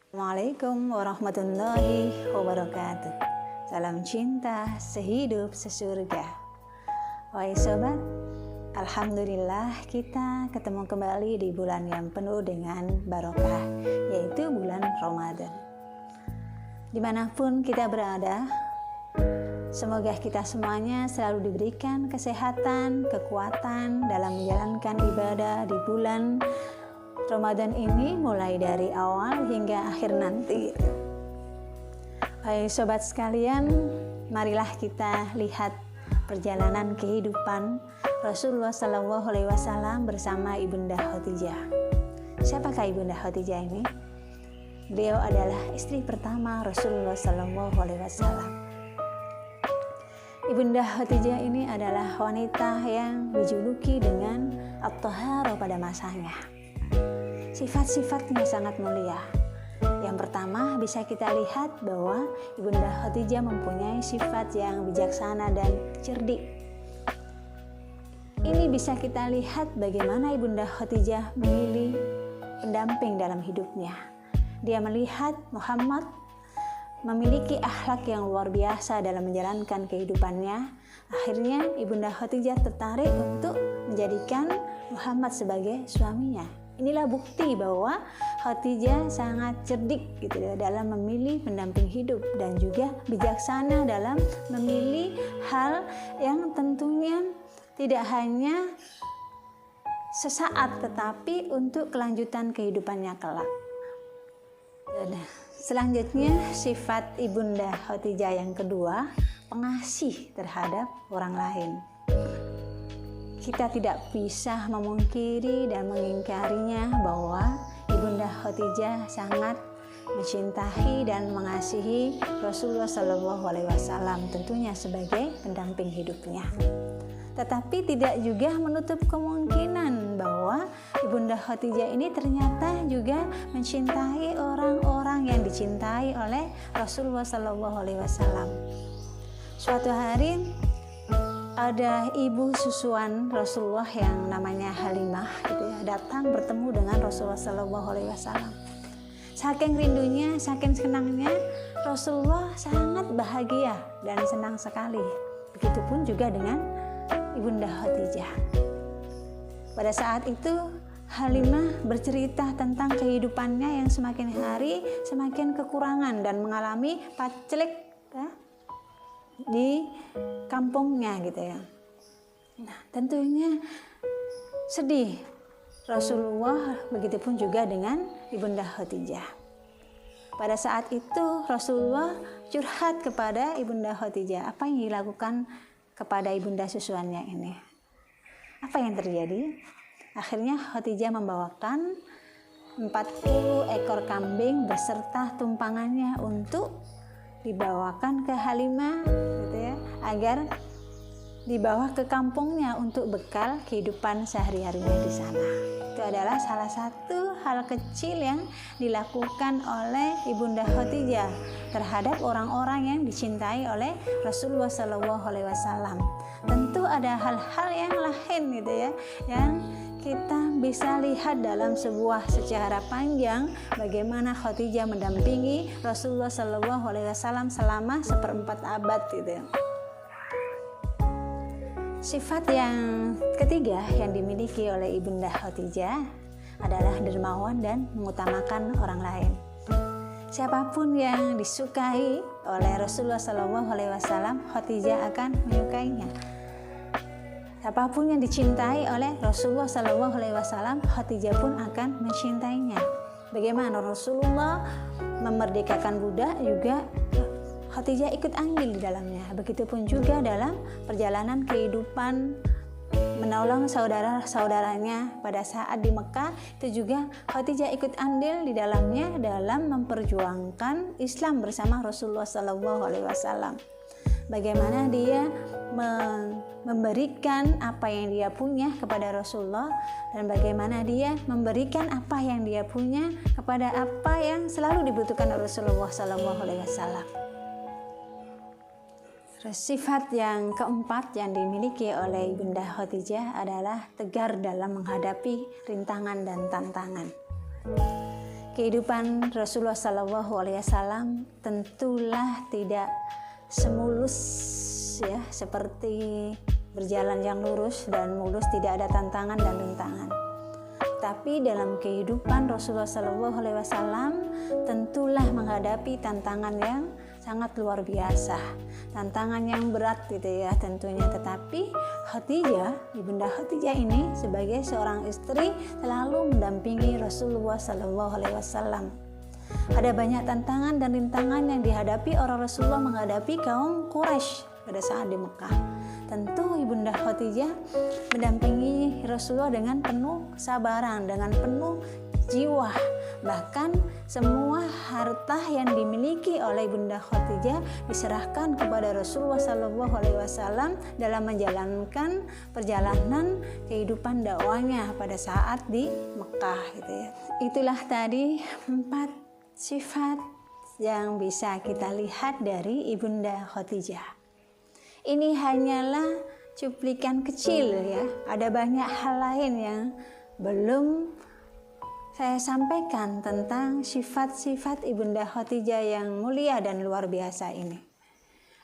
Assalamualaikum warahmatullahi wabarakatuh. Salam cinta sehidup sesurga. Wahai sobat, alhamdulillah kita ketemu kembali di bulan yang penuh dengan barokah, yaitu bulan Ramadan. Dimanapun kita berada, semoga kita semuanya selalu diberikan kesehatan, kekuatan dalam menjalankan ibadah di bulan Ramadan ini, mulai dari awal hingga akhir nanti. Hai sobat sekalian, marilah kita lihat perjalanan kehidupan Rasulullah SAW bersama Ibunda Khadijah. Siapakah Ibunda Khadijah ini? Beliau adalah istri pertama Rasulullah SAW. Ibunda Khadijah ini adalah wanita yang dijuluki dengan At-Tahharah pada masanya. Sifat-sifatnya sangat mulia. Yang pertama, bisa kita lihat bahwa Ibunda Khadijah mempunyai sifat yang bijaksana dan cerdik. Ini bisa kita lihat bagaimana Ibunda Khadijah memilih pendamping dalam hidupnya. Dia melihat Muhammad memiliki akhlak yang luar biasa dalam menjalankan kehidupannya. Akhirnya Ibunda Khadijah tertarik untuk menjadikan Muhammad sebagai suaminya. Inilah bukti bahwa Khadijah sangat cerdik gitu dalam memilih pendamping hidup dan juga bijaksana dalam memilih hal yang tentunya tidak hanya sesaat tetapi untuk kelanjutan kehidupannya kelak. Selanjutnya, sifat Ibunda Khadijah yang kedua, pengasih terhadap orang lain. Kita tidak bisa memungkiri dan mengingkarinya bahwa Ibunda Khadijah sangat mencintai dan mengasihi Rasulullah SAW, tentunya sebagai pendamping hidupnya. Tetapi tidak juga menutup kemungkinan bahwa Ibunda Khadijah ini ternyata juga mencintai orang-orang yang dicintai oleh Rasulullah SAW. Suatu hari ada ibu susuan Rasulullah yang namanya Halimah gitu ya, datang bertemu dengan Rasulullah SAW. Saking rindunya, saking senangnya, Rasulullah sangat bahagia dan senang sekali. Begitupun juga dengan Ibunda Khadijah. Pada saat itu Halimah bercerita tentang kehidupannya yang semakin hari semakin kekurangan dan mengalami paclek ya, di kampungnya gitu ya. Nah, tentunya sedih Rasulullah, begitupun juga dengan Ibunda Khadijah. Pada saat itu Rasulullah curhat kepada Ibunda Khadijah. Apa yang dilakukan kepada ibunda susuannya ini? Apa yang terjadi? Akhirnya Khadijah membawakan 40 ekor kambing beserta tumpangannya untuk dibawakan ke Halimah gitu ya, agar dibawa ke kampungnya untuk bekal kehidupan sehari-harinya di sana. Itu adalah salah satu hal kecil yang dilakukan oleh Ibunda Khadijah terhadap orang-orang yang dicintai oleh Rasulullah SAW. Tentu ada hal-hal yang lain gitu ya, yang kita bisa lihat dalam sebuah sejarah panjang bagaimana Khadijah mendampingi Rasulullah SAW selama 1/4 abad gitu. Sifat yang ketiga yang dimiliki oleh Ibunda Khadijah adalah dermawan dan mengutamakan orang lain. Siapapun yang disukai oleh Rasulullah SAW, Khadijah akan menyukainya. Siapapun yang dicintai oleh Rasulullah SAW, Khadijah pun akan mencintainya. Bagaimana Rasulullah memerdekakan budak, juga Khadijah ikut andil di dalamnya. Begitupun juga dalam perjalanan kehidupan menolong saudara-saudaranya pada saat di Mekah, itu juga Khadijah ikut andil di dalamnya dalam memperjuangkan Islam bersama Rasulullah SAW. Bagaimana dia memberikan apa yang dia punya kepada Rasulullah, dan bagaimana dia memberikan apa yang dia punya kepada apa yang selalu dibutuhkan Rasulullah SAW. Sifat yang keempat yang dimiliki oleh Ibunda Khadijah adalah tegar dalam menghadapi rintangan dan tantangan. kehidupan Rasulullah SAW tentulah tidak semulus ya, seperti berjalan yang lurus dan mulus, tidak ada tantangan dan rintangan. Tapi dalam kehidupan Rasulullah SAW tentulah menghadapi tantangan yang sangat luar biasa, tantangan yang berat gitu ya tentunya. Tetapi Khadijah, Ibunda Khadijah ini sebagai seorang istri selalu mendampingi Rasulullah SAW. Ada banyak tantangan dan rintangan yang dihadapi orang Rasulullah menghadapi kaum Quraisy pada saat di Mekah. Tentu Ibunda Khadijah mendampingi Rasulullah dengan penuh kesabaran, dengan penuh jiwa. Bahkan semua harta yang dimiliki oleh Ibunda Khadijah diserahkan kepada Rasulullah SAW dalam menjalankan perjalanan kehidupan dakwahnya pada saat di Mekah gitu ya. Itulah tadi 4 sifat yang bisa kita lihat dari Ibunda Khadijah. Ini hanyalah cuplikan kecil ya. Ada banyak hal lain yang belum saya sampaikan tentang sifat-sifat Ibunda Khadijah yang mulia dan luar biasa ini.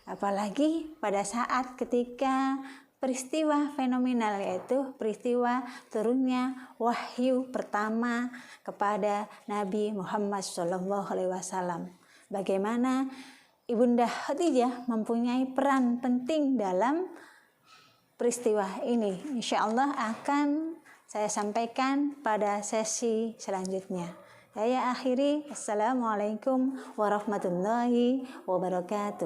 Apalagi pada saat ketika peristiwa fenomenal, yaitu peristiwa turunnya wahyu pertama kepada Nabi Muhammad SAW. Bagaimana Ibunda Khadijah mempunyai peran penting dalam peristiwa ini. Insya Allah akan saya sampaikan pada sesi selanjutnya. Saya akhiri. Assalamualaikum warahmatullahi wabarakatuh.